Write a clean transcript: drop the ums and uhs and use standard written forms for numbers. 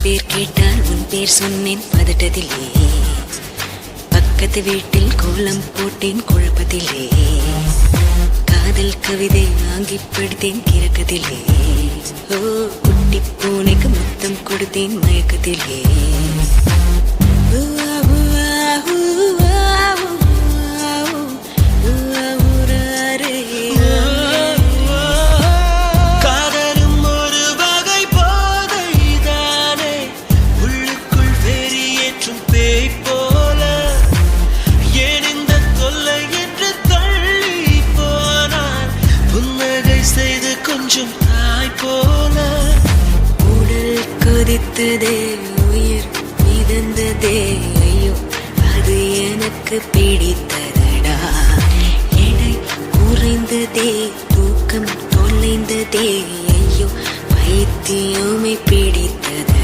பேர் கேட்டால் உன் பேர் சொன்னேன் பதட்டத்திலே, பக்கத்து வீட்டில் கோலம் போட்டேன் குழப்பத்திலே, காதல் கவிதை வாங்கி படித்தேன் கிறக்கத்திலே, ஓ குட்டி பூனைக்கு முத்தம் கொடுத்தேன் மயக்கத்திலே. கொஞ்சம் தாய் போல உடல் கொதித்ததே, உயிர் மிதந்ததே, ஐயோ அது எனக்கு பிடித்ததடா. எடை குறைந்ததே, தூக்கம் தொலைந்ததே, ஐயோ பைத்தியமே பிடித்தது.